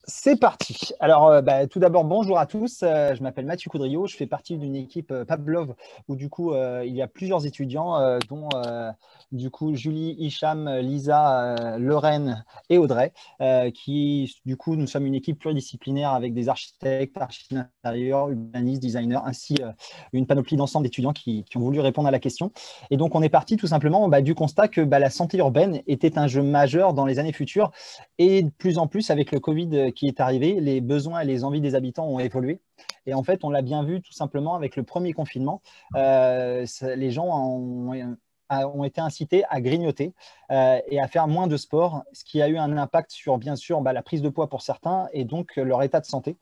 C'est parti. Alors, tout d'abord, bonjour à tous. Je m'appelle Mathieu Coudriot. Je fais partie d'une équipe Pavlov où, du coup, il y a plusieurs étudiants, dont, du coup, Julie, Hicham, Lisa, Lorraine et Audrey, qui, du coup, nous sommes une équipe pluridisciplinaire avec des architectes, architectes d'intérieur, urbanistes, designers, ainsi une panoplie d'ensemble d'étudiants qui ont voulu répondre à la question. Et donc, on est parti tout simplement du constat que la santé urbaine était un jeu majeur dans les années futures. Et de plus en plus, avec le Covid qui est arrivé, les besoins et les envies des habitants ont évolué. Et en fait, on l'a bien vu tout simplement avec le premier confinement. Les gens ont été incités à grignoter et à faire moins de sport, ce qui a eu un impact sur, bien sûr, la prise de poids pour certains et donc leur état de santé,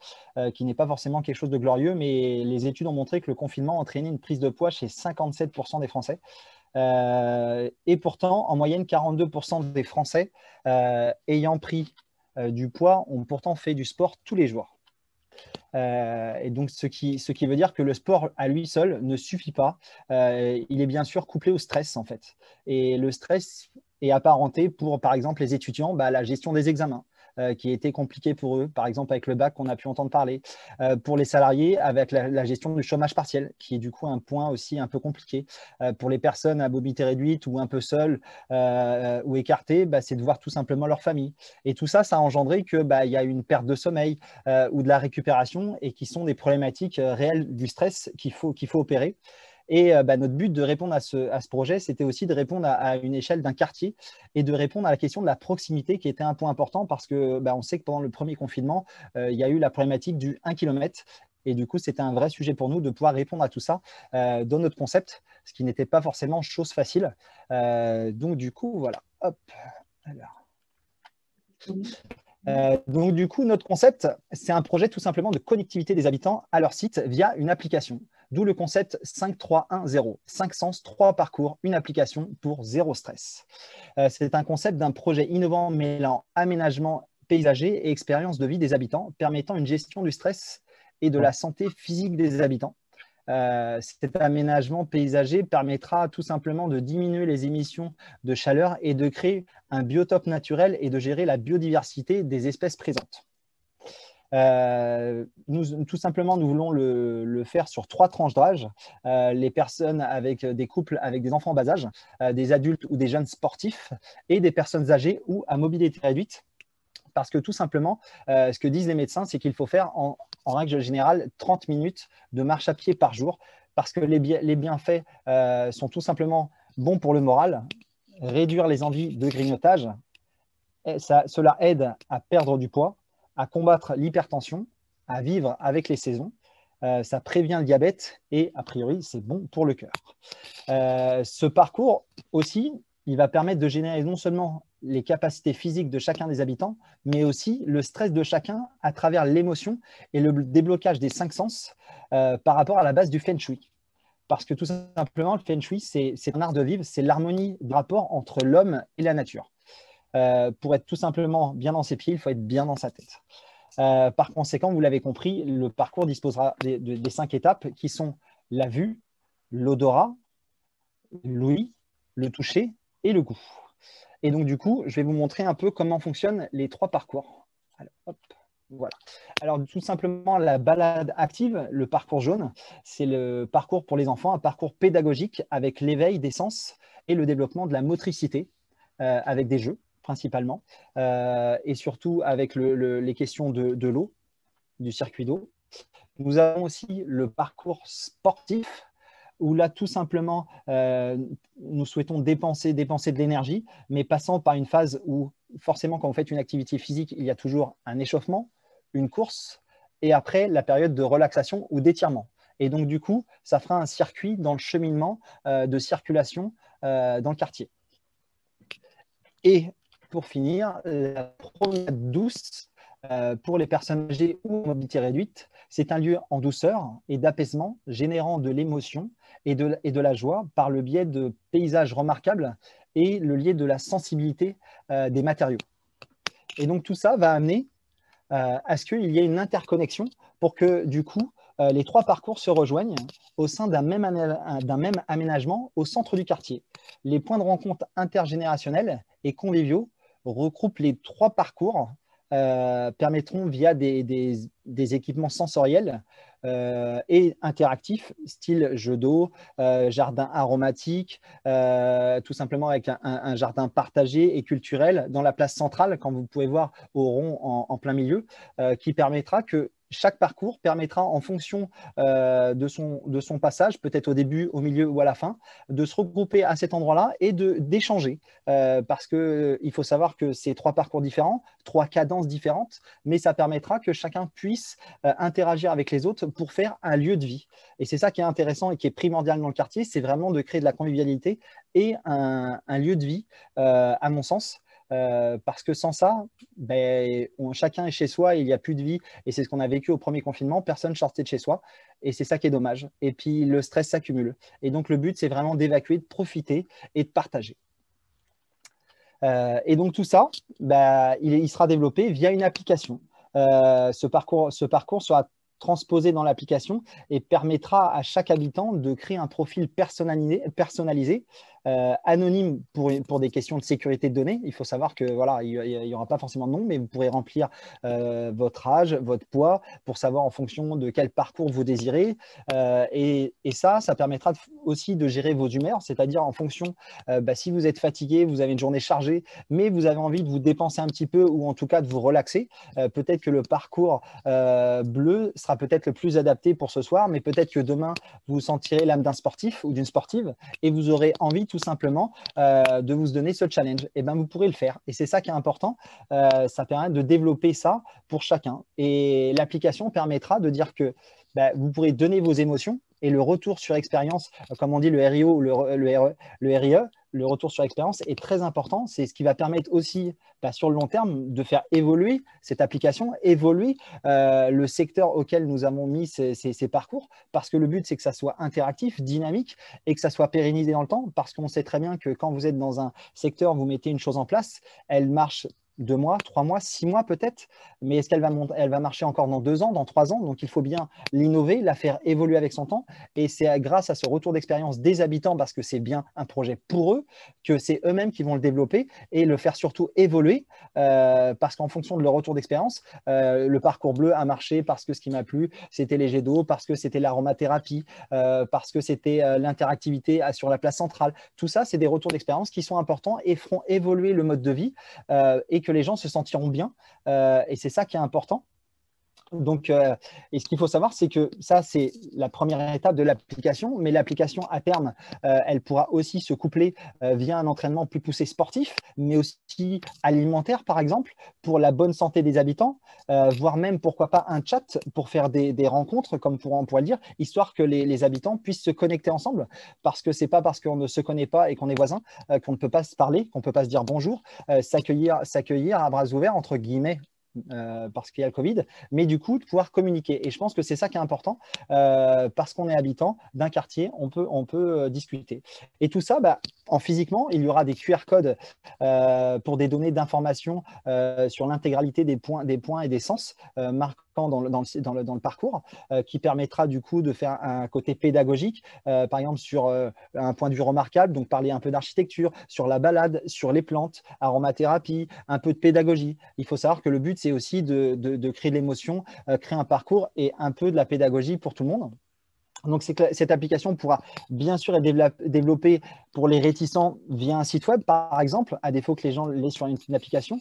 qui n'est pas forcément quelque chose de glorieux. Mais les études ont montré que le confinement entraînait une prise de poids chez 57% des Français. Et pourtant, en moyenne, 42% des Français ayant pris du poids ont pourtant fait du sport tous les jours. Et donc, ce qui veut dire que le sport à lui seul ne suffit pas. Il est bien sûr couplé au stress, en fait. Et le stress est apparenté pour, par exemple, les étudiants, la gestion des examens. Qui était compliqué pour eux, par exemple avec le bac qu'on a pu entendre parler. Pour les salariés, avec la gestion du chômage partiel, qui est du coup un point aussi un peu compliqué. Pour les personnes à mobilité réduite ou un peu seules ou écartées, c'est de voir tout simplement leur famille. Et tout ça, ça a engendré qu'il y a une perte de sommeil ou de la récupération et qui sont des problématiques réelles du stress qu'il faut opérer. Et notre but de répondre à ce projet, c'était aussi de répondre à une échelle d'un quartier et de répondre à la question de la proximité qui était un point important parce que on sait que pendant le premier confinement, il y a eu la problématique du 1 km. Et du coup, c'était un vrai sujet pour nous de pouvoir répondre à tout ça dans notre concept, ce qui n'était pas forcément chose facile. Donc, du coup, voilà. Hop. Donc, du coup, notre concept, c'est un projet tout simplement de connectivité des habitants à leur site via une application. D'où le concept 5-3-1-0. 5 sens, 3 parcours, une application pour zéro stress. C'est un concept d'un projet innovant mêlant aménagement paysager et expérience de vie des habitants, permettant une gestion du stress et de la santé physique des habitants. Cet aménagement paysager permettra tout simplement de diminuer les émissions de chaleur et de créer un biotope naturel et de gérer la biodiversité des espèces présentes. Tout simplement, nous voulons le faire sur 3 tranches d'âge. Les personnes avec des couples avec des enfants en bas âge, des adultes ou des jeunes sportifs et des personnes âgées ou à mobilité réduite. Parce que tout simplement, ce que disent les médecins, c'est qu'il faut faire en règle générale 30 minutes de marche à pied par jour parce que les bienfaits sont tout simplement bons pour le moral, réduire les envies de grignotage. Cela aide à perdre du poids, à combattre l'hypertension, à vivre avec les saisons. Ça prévient le diabète et, a priori, c'est bon pour le cœur. Ce parcours aussi, il va permettre de générer non seulement les capacités physiques de chacun des habitants, mais aussi le stress de chacun à travers l'émotion et le déblocage des 5 sens par rapport à la base du Feng Shui. Parce que tout simplement, le Feng Shui, c'est un art de vivre, c'est l'harmonie du rapport entre l'homme et la nature. Pour être tout simplement bien dans ses pieds, il faut être bien dans sa tête. Par conséquent, vous l'avez compris, le parcours disposera des 5 étapes qui sont la vue, l'odorat, l'ouïe, le toucher et le goût. Et donc, du coup, je vais vous montrer un peu comment fonctionnent les 3 parcours. Alors, hop, voilà. Alors, tout simplement, la balade active, le parcours jaune, c'est le parcours pour les enfants, un parcours pédagogique avec l'éveil des sens et le développement de la motricité avec des jeux principalement et surtout avec les questions de l'eau, du circuit d'eau. Nous avons aussi le parcours sportif où là, tout simplement, nous souhaitons dépenser de l'énergie, mais passant par une phase où, forcément, quand vous faites une activité physique, il y a toujours un échauffement, une course, et après, la période de relaxation ou d'étirement. Et donc, du coup, ça fera un circuit dans le cheminement de circulation dans le quartier. Et pour finir, la promenade douce pour les personnes âgées ou en mobilité réduite, c'est un lieu en douceur et d'apaisement, générant de l'émotion et de la joie par le biais de paysages remarquables et le biais de la sensibilité des matériaux. Et donc tout ça va amener à ce qu'il y ait une interconnexion pour que du coup, les 3 parcours se rejoignent au sein d'un même aménagement au centre du quartier. Les points de rencontre intergénérationnels et conviviaux regroupent les 3 parcours permettront via des équipements sensoriels et interactifs, style jeu d'eau, jardin aromatique, tout simplement avec un jardin partagé et culturel dans la place centrale, quand vous pouvez voir au rond en plein milieu, qui permettra que chaque parcours permettra, en fonction de son passage, peut-être au début, au milieu ou à la fin, de se regrouper à cet endroit-là et d'échanger. Parce qu'il faut savoir que c'est 3 parcours différents, 3 cadences différentes, mais ça permettra que chacun puisse interagir avec les autres pour faire un lieu de vie. Et c'est ça qui est intéressant et qui est primordial dans le quartier, c'est vraiment de créer de la convivialité et un lieu de vie, à mon sens. Parce que sans ça, ben, chacun est chez soi et il n'y a plus de vie. Et c'est ce qu'on a vécu au premier confinement. Personne ne sortait de chez soi. Et c'est ça qui est dommage. Et puis, le stress s'accumule. Et donc, le but, c'est vraiment d'évacuer, de profiter et de partager. Et donc, tout ça, ben, il sera développé via une application. Ce parcours sera transposé dans l'application et permettra à chaque habitant de créer un profil personnalisé, anonyme pour des questions de sécurité de données. Il faut savoir que voilà, il n'y aura pas forcément de nom, mais vous pourrez remplir votre âge, votre poids, pour savoir en fonction de quel parcours vous désirez. Et ça permettra aussi de gérer vos humeurs, c'est-à-dire en fonction, si vous êtes fatigué, vous avez une journée chargée, mais vous avez envie de vous dépenser un petit peu ou en tout cas de vous relaxer, peut-être que le parcours bleu sera peut-être le plus adapté pour ce soir, mais peut-être que demain, vous sentirez l'âme d'un sportif ou d'une sportive et vous aurez envie tout simplement de vous donner ce challenge. Et ben, vous pourrez le faire. Et c'est ça qui est important. Ça permet de développer ça pour chacun. Et l'application permettra de dire que vous pourrez donner vos émotions et le retour sur expérience, comme on dit le RIO ou le RIE, le retour sur expérience est très important. C'est ce qui va permettre aussi, sur le long terme, de faire évoluer cette application, évoluer le secteur auquel nous avons mis ces parcours, parce que le but, c'est que ça soit interactif, dynamique et que ça soit pérennisé dans le temps, parce qu'on sait très bien que quand vous êtes dans un secteur, vous mettez une chose en place, elle marche 2 mois, 3 mois, 6 mois peut-être, mais est-ce qu'elle va marcher encore dans 2 ans, dans 3 ans? Donc, il faut bien l'innover, la faire évoluer avec son temps. Et c'est grâce à ce retour d'expérience des habitants, parce que c'est bien un projet pour eux, que c'est eux-mêmes qui vont le développer et le faire surtout évoluer, parce qu'en fonction de leur retour d'expérience, le parcours bleu a marché parce que ce qui m'a plu, c'était les jets d'eau, parce que c'était l'aromathérapie, parce que c'était l'interactivité sur la place centrale. Tout ça, c'est des retours d'expérience qui sont importants et feront évoluer le mode de vie et que les gens se sentiront bien. Et c'est ça qui est important. Donc, et ce qu'il faut savoir, c'est que ça, c'est la première étape de l'application, mais l'application, à terme, elle pourra aussi se coupler via un entraînement plus poussé sportif, mais aussi alimentaire, par exemple, pour la bonne santé des habitants, voire même, pourquoi pas, un chat pour faire des rencontres, comme on pourrait le dire, histoire que les habitants puissent se connecter ensemble, parce que c'est pas parce qu'on ne se connaît pas et qu'on est voisins qu'on ne peut pas se parler, qu'on ne peut pas se dire bonjour, s'accueillir à bras ouverts, entre guillemets, parce qu'il y a le Covid, mais du coup, de pouvoir communiquer. Et je pense que c'est ça qui est important, parce qu'on est habitant d'un quartier, on peut discuter. Et tout ça, en physiquement, il y aura des QR codes pour des données d'information sur l'intégralité des points et des sens marquants dans le parcours, qui permettra du coup de faire un côté pédagogique, par exemple sur un point de vue remarquable, donc parler un peu d'architecture, sur la balade, sur les plantes, aromathérapie, un peu de pédagogie. Il faut savoir que le but, c'est aussi de créer de l'émotion, créer un parcours et un peu de la pédagogie pour tout le monde. Donc, cette application pourra bien sûr être développée pour les réticents via un site web, par exemple, à défaut que les gens l'aient sur une application,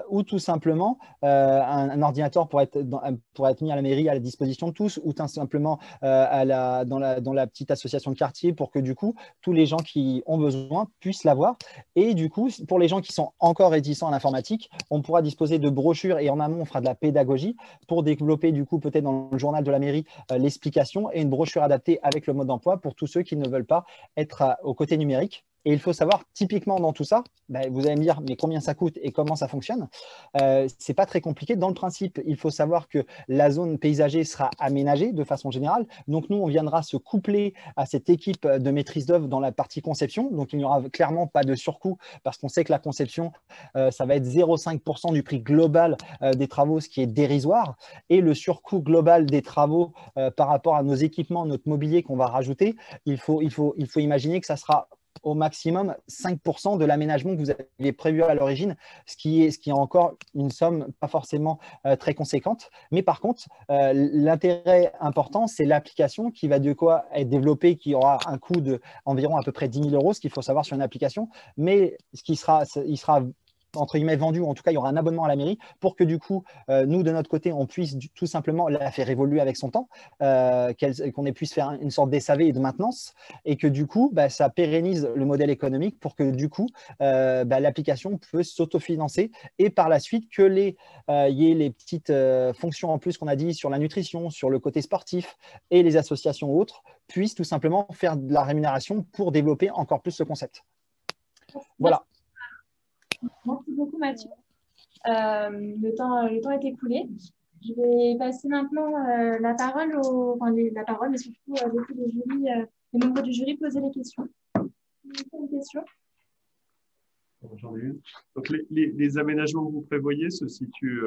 ou tout simplement un ordinateur pourrait être mis à la mairie à la disposition de tous, ou tout simplement dans la petite association de quartier pour que du coup, tous les gens qui ont besoin puissent l'avoir. Et du coup, pour les gens qui sont encore réticents à l'informatique, on pourra disposer de brochures et en amont, on fera de la pédagogie pour développer du coup peut-être dans le journal de la mairie l'explication et une brochure adaptée avec le mode d'emploi pour tous ceux qui ne veulent pas être au côté numérique. Et il faut savoir, typiquement dans tout ça, vous allez me dire, mais combien ça coûte et comment ça fonctionne? C'est pas très compliqué. Dans le principe, il faut savoir que la zone paysager sera aménagée de façon générale. Donc, nous, on viendra se coupler à cette équipe de maîtrise d'œuvre dans la partie conception. Donc, il n'y aura clairement pas de surcoût parce qu'on sait que la conception, ça va être 0,5% du prix global des travaux, ce qui est dérisoire. Et le surcoût global des travaux par rapport à nos équipements, notre mobilier qu'on va rajouter, il faut imaginer que ça sera au maximum 5% de l'aménagement que vous aviez prévu à l'origine, ce qui est encore une somme pas forcément très conséquente. Mais par contre, l'intérêt important, c'est l'application qui va de quoi être développée, qui aura un coût d'environ à peu près 10 000 euros, ce qu'il faut savoir sur une application, mais il sera entre guillemets vendu, ou en tout cas il y aura un abonnement à la mairie pour que du coup nous de notre côté on puisse tout simplement la faire évoluer avec son temps, qu'on puisse faire une sorte d'SAV et de maintenance, et que du coup ça pérennise le modèle économique pour que du coup l'application peut s'autofinancer, et par la suite que y ait les petites fonctions en plus qu'on a dit sur la nutrition, sur le côté sportif, et les associations autres puissent tout simplement faire de la rémunération pour développer encore plus ce concept. Voilà. Merci beaucoup, Mathieu. Le temps est écoulé. Je vais passer maintenant la parole, mais surtout laisser les membres du jury poser les questions. Une question. J'en ai une. Donc, les aménagements que vous prévoyez se situent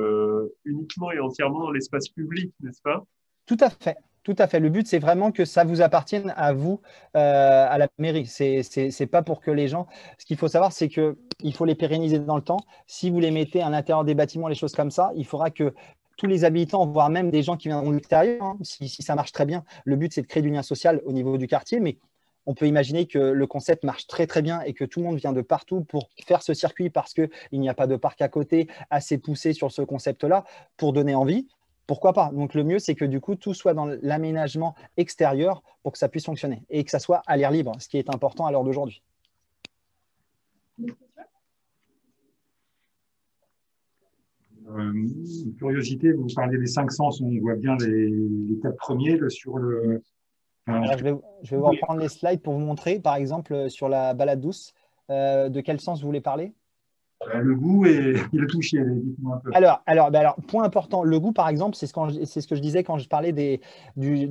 uniquement et entièrement dans l'espace public, n'est-ce pas? Tout à fait. Tout à fait. Le but, c'est vraiment que ça vous appartienne à vous, à la mairie. C'est pas pour que les gens… Ce qu'il faut savoir, c'est qu'il faut les pérenniser dans le temps. Si vous les mettez à l'intérieur des bâtiments, les choses comme ça, il faudra que tous les habitants, voire même des gens qui viendront de l'extérieur, hein, si ça marche très bien, le but, c'est de créer du lien social au niveau du quartier. Mais on peut imaginer que le concept marche très, très bien et que tout le monde vient de partout pour faire ce circuit parce qu'il n'y a pas de parc à côté assez poussé sur ce concept-là pour donner envie. Pourquoi pas? Donc, le mieux, c'est que du coup, tout soit dans l'aménagement extérieur pour que ça puisse fonctionner et que ça soit à l'air libre, ce qui est important à l'heure d'aujourd'hui. Une curiosité, vous parlez des 5 sens, on voit bien les 4 premiers sur le… Alors, je vais vous reprendre les slides pour vous montrer, par exemple, sur la balade douce, de quel sens vous voulez parler? Le goût et le toucher, dites-moi un peu. Alors, point important, le goût, par exemple, c'est ce que je disais quand je parlais des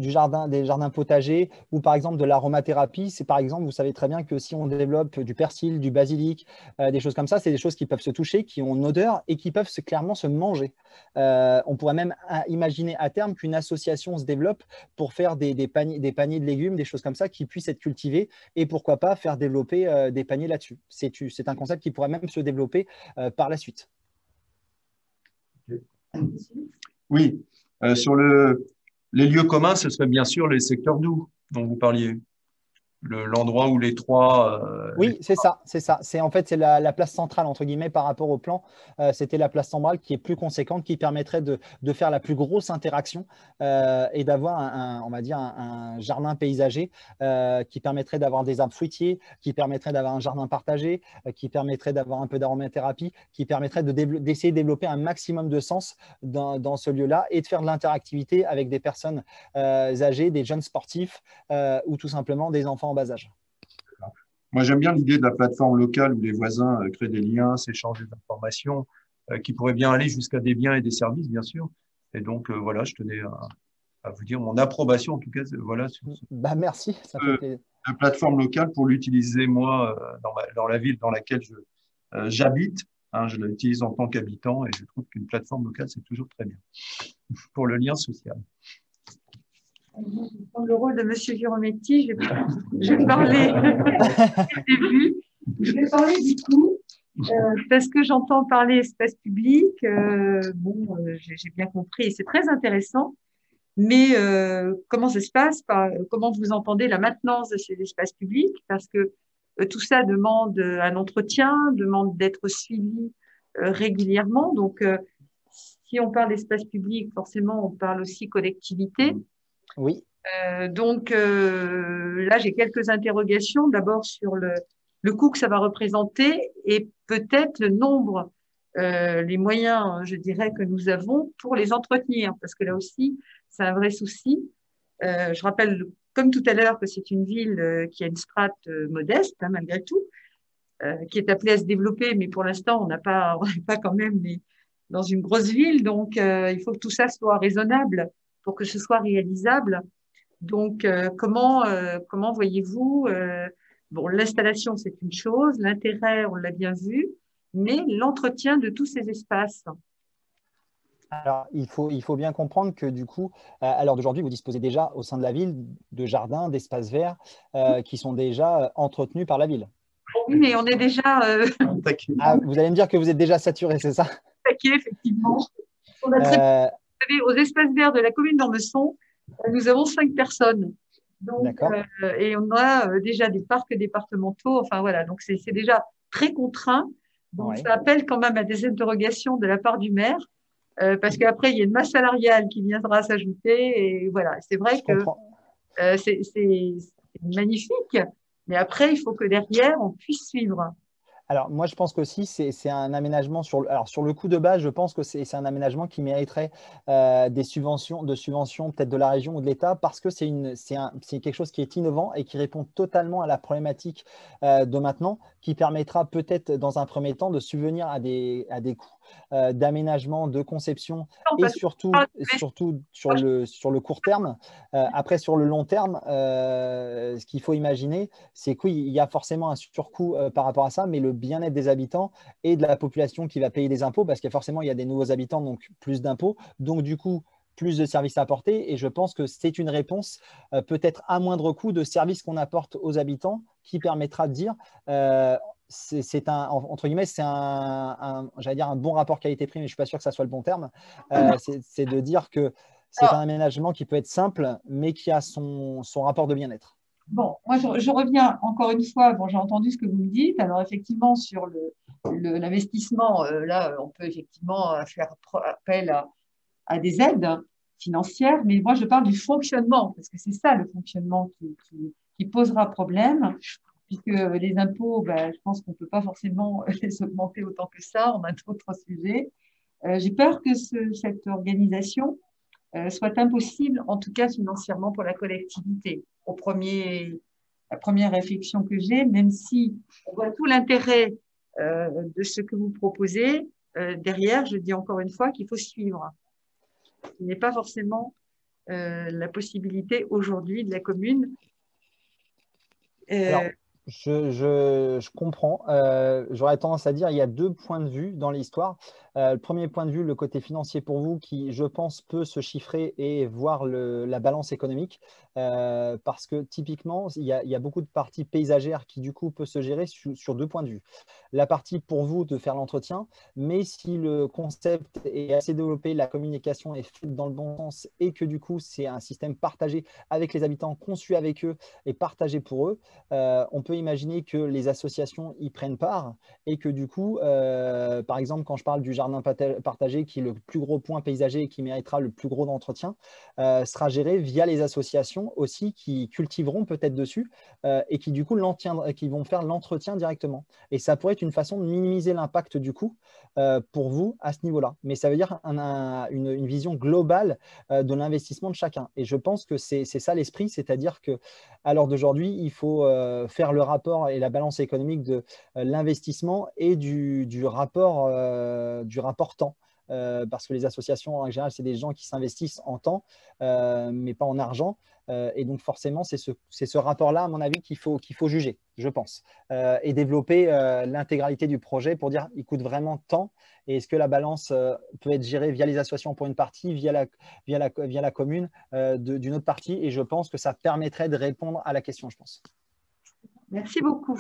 jardins potagers, ou par exemple de l'aromathérapie. C'est par exemple, vous savez très bien que si on développe du persil, du basilic, des choses comme ça, c'est des choses qui peuvent se toucher, qui ont une odeur et qui peuvent clairement se manger. On pourrait même imaginer à terme qu'une association se développe pour faire des paniers de légumes, des choses comme ça qui puissent être cultivées, et pourquoi pas faire développer des paniers là-dessus. C'est un concept qui pourrait même se développer par la suite. Oui, sur les lieux communs, ce serait bien sûr les secteurs doux dont vous parliez. L'endroit où les trois… Oui, c'est ça. En fait, c'est la place centrale, entre guillemets, par rapport au plan. C'était la place centrale qui est plus conséquente, qui permettrait de faire la plus grosse interaction et d'avoir, on va dire, un jardin paysager qui permettrait d'avoir des arbres fruitiers, qui permettrait d'avoir un jardin partagé, qui permettrait d'avoir un peu d'aromathérapie, qui permettrait d'essayer de développer un maximum de sens dans ce lieu-là et de faire de l'interactivité avec des personnes âgées, des jeunes sportifs ou tout simplement des enfants en bas âge. Moi, j'aime bien l'idée de la plateforme locale où les voisins créent des liens, s'échangent des informations, qui pourraient bien aller jusqu'à des biens et des services, bien sûr. Et donc, voilà, je tenais à vous dire mon approbation, en tout cas, voilà, sur merci, ça fait plaisir. La plateforme locale pour l'utiliser, moi, dans la ville dans laquelle j'habite. Hein, je l'utilise en tant qu'habitant et je trouve qu'une plateforme locale, c'est toujours très bien pour le lien social. Je vais prendre le rôle de Monsieur Girometti. Je vais parler début. Je vais parler du coup, parce que j'entends parler espace public. J'ai bien compris, c'est très intéressant. Mais comment ça se passe? Comment vous entendez la maintenance de ces espaces publics? Parce que tout ça demande un entretien, demande d'être suivi régulièrement. Donc, si on parle d'espace public, forcément, on parle aussi collectivité. Oui. Là, j'ai quelques interrogations. D'abord sur le coût que ça va représenter et peut-être le nombre, les moyens, je dirais, que nous avons pour les entretenir. Parce que là aussi, c'est un vrai souci. Je rappelle, comme tout à l'heure, que c'est une ville qui a une strate modeste, hein, malgré tout, qui est appelée à se développer, mais pour l'instant, on n'est pas quand même dans une grosse ville. Donc, il faut que tout ça soit raisonnable pour que ce soit réalisable. Donc, comment voyez-vous bon, l'installation, c'est une chose, l'intérêt, on l'a bien vu, mais l'entretien de tous ces espaces. Alors, il faut bien comprendre que du coup, à l'heure d'aujourd'hui, vous disposez déjà au sein de la ville de jardins, d'espaces verts qui sont déjà entretenus par la ville. Oui, mais on est déjà Ah, vous allez me dire que vous êtes déjà saturé, c'est ça? taqué, effectivement. On a très Euh, Vous savez, aux espaces verts de la commune d'Ormesson, nous avons 5 personnes. Donc, D'accord. et on a déjà des parcs départementaux. Enfin, voilà. Donc, c'est déjà très contraint. Donc, Ouais. ça appelle quand même à des interrogations de la part du maire, parce qu'après, il y a une masse salariale qui viendra s'ajouter. Et voilà. C'est vrai Je que comprends. c'est magnifique. Mais après, il faut que derrière, on puisse suivre. Alors, moi, je pense qu'aussi, c'est un aménagement alors, sur le coût de base, je pense que c'est un aménagement qui mériterait des subventions peut-être de la région ou de l'État parce que c'est quelque chose qui est innovant et qui répond totalement à la problématique de maintenant, qui permettra peut-être dans un premier temps de subvenir à des coûts d'aménagement, de conception Non, et parce que surtout sur le court terme. Après, sur le long terme, ce qu'il faut imaginer, c'est qu'il y a forcément un surcoût par rapport à ça, mais le bien-être des habitants et de la population qui va payer des impôts, parce qu'il y a des nouveaux habitants, donc plus d'impôts, donc du coup, plus de services à apporter. Et je pense que c'est une réponse peut-être à moindre coût de services qu'on apporte aux habitants qui permettra de dire c'est un, entre guillemets, c'est j'allais dire un bon rapport qualité-prix, mais je ne suis pas sûr que ça soit le bon terme. C'est de dire que c'est un alors, aménagement qui peut être simple, mais qui a son rapport de bien-être. bon, moi, je reviens encore une fois. Bon, j'ai entendu ce que vous me dites. Alors, effectivement, sur l'investissement, là, on peut effectivement faire appel à des aides financières, mais moi, je parle du fonctionnement, parce que c'est ça le fonctionnement qui posera problème, puisque les impôts, ben, je pense qu'on ne peut pas forcément les augmenter autant que ça. On a d'autres sujets. J'ai peur que cette organisation soit impossible, en tout cas financièrement pour la collectivité. La première réflexion que j'ai, même si on voit tout l'intérêt de ce que vous proposez, derrière, je dis encore une fois qu'il faut suivre. Il n'est pas forcément la possibilité aujourd'hui de la commune. Alors, je comprends. J'aurais tendance à dire il y a deux points de vue dans l'histoire. Le premier point de vue, le côté financier pour vous, qui, je pense, peut se chiffrer et voir la balance économique. Parce que typiquement, il y a beaucoup de parties paysagères qui, du coup, peut se gérer sur deux points de vue. La partie pour vous de faire l'entretien, mais si le concept est assez développé, la communication est faite dans le bon sens et que, du coup, c'est un système partagé avec les habitants, conçu avec eux et partagé pour eux, on peut imaginer que les associations y prennent part et que du coup, par exemple, quand je parle du jardin partagé, qui est le plus gros point paysager et qui méritera le plus gros d'entretien, sera géré via les associations aussi qui cultiveront peut-être dessus et qui du coup qui vont faire l'entretien directement. Et ça pourrait être une façon de minimiser l'impact du coût pour vous à ce niveau-là. Mais ça veut dire une vision globale de l'investissement de chacun. Et je pense que c'est ça l'esprit, c'est-à-dire que à l'heure d'aujourd'hui, il faut faire le rapport et la balance économique de l'investissement et du rapport temps. Parce que les associations, en général, c'est des gens qui s'investissent en temps, mais pas en argent. Et donc, forcément, c'est ce rapport-là, à mon avis, qu'il faut juger, je pense. Et développer l'intégralité du projet pour dire, il coûte vraiment tant. Et est-ce que la balance peut être gérée via les associations pour une partie, via la commune d'une autre partie? Et je pense que ça permettrait de répondre à la question, je pense. Merci beaucoup.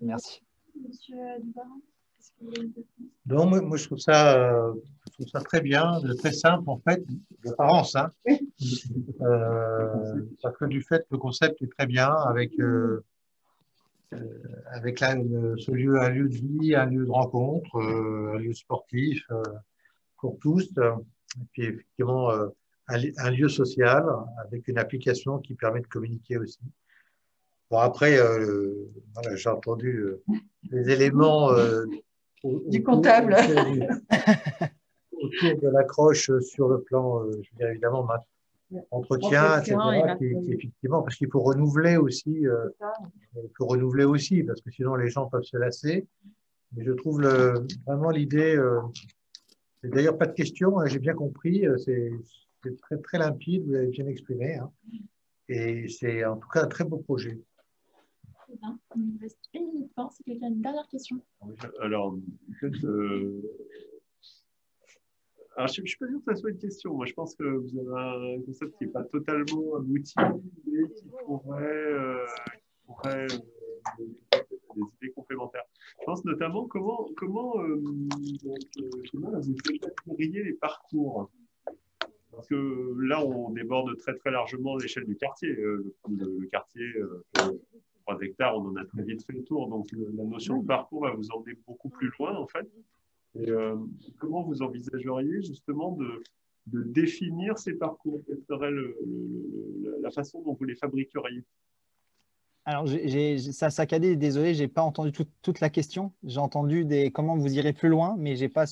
Merci. Monsieur Dubarin, est-ce que vous avez une réponse? Non, moi, je trouve ça très bien, très simple en fait, d'apparence, hein. Parce que du fait, le concept est très bien avec là, ce lieu, un lieu de vie, un lieu de rencontre, un lieu sportif pour tous, et puis effectivement un lieu social avec une application qui permet de communiquer aussi. Bon, après, voilà, j'ai entendu les éléments Du comptable. autour de l'accroche sur le plan, je veux dire évidemment, entretien, etc., qui effectivement, parce qu'il faut renouveler aussi, parce que sinon les gens peuvent se lasser. Mais je trouve vraiment l'idée, c'est d'ailleurs pas de question, hein, j'ai bien compris, c'est très, très limpide, vous avez bien exprimé, hein, et c'est en tout cas un très beau projet. Très bien. Il nous reste 1 minute 20 si quelqu'un a une dernière question. Alors, Alors, je ne suis pas sûr que ça soit une question. Moi, je pense que vous avez un concept qui n'est pas totalement abouti, mais qui pourrait des idées complémentaires. Je pense notamment comment vous détailleriez les parcours. Parce que là, on déborde très très largement l'échelle du quartier. Le quartier, 3 hectares, on en a très vite fait le tour. Donc, la notion de parcours va vous emmener beaucoup plus loin, en fait. Et comment vous envisageriez justement de définir ces parcours? Quelle serait la façon dont vous les fabriqueriez? Alors, ça a saccadé, désolé, je n'ai pas entendu toute la question. J'ai entendu comment vous irez plus loin, mais je n'ai pas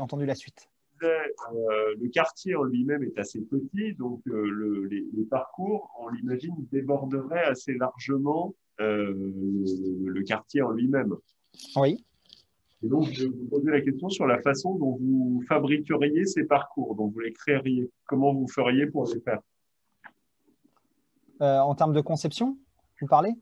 entendu la suite. Le quartier en lui-même est assez petit, donc les parcours, on l'imagine, déborderaient assez largement le quartier en lui-même. Oui. Et donc, je vais vous poser la question sur la façon dont vous fabriqueriez ces parcours, dont vous les créeriez. Comment vous feriez pour les faire? En termes de conception, vous parlez?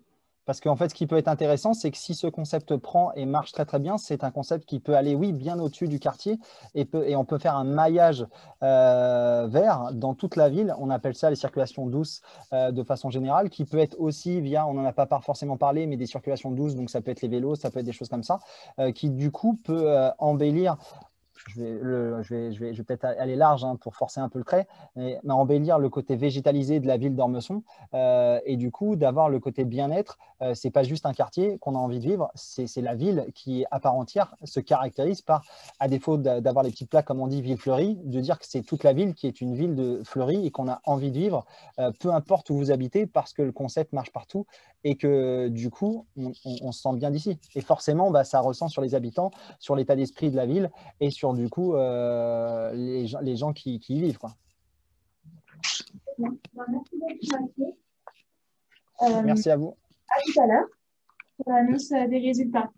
Parce qu'en fait, ce qui peut être intéressant, c'est que si ce concept prend et marche très très bien, c'est un concept qui peut aller, oui, bien au-dessus du quartier et on peut faire un maillage vert dans toute la ville. On appelle ça les circulations douces de façon générale, qui peut être aussi via, on n'en a pas forcément parlé, mais des circulations douces, donc ça peut être les vélos, ça peut être des choses comme ça, qui du coup peut embellir. Je vais peut-être aller large pour forcer un peu le trait, mais embellir le côté végétalisé de la ville d'Ormesson et du coup d'avoir le côté bien-être. Ce n'est pas juste un quartier qu'on a envie de vivre, c'est la ville qui, à part entière, se caractérise par, à défaut d'avoir les petites plaques, comme on dit, ville fleurie, de dire que c'est toute la ville qui est une ville de fleurie et qu'on a envie de vivre, peu importe où vous habitez, parce que le concept marche partout et que du coup, on se sent bien d'ici. Et forcément, ça ressent sur les habitants, sur l'état d'esprit de la ville et sur du coup les gens qui y vivent, quoi. Merci à vous. À tout à l'heure pour l'annonce des résultats.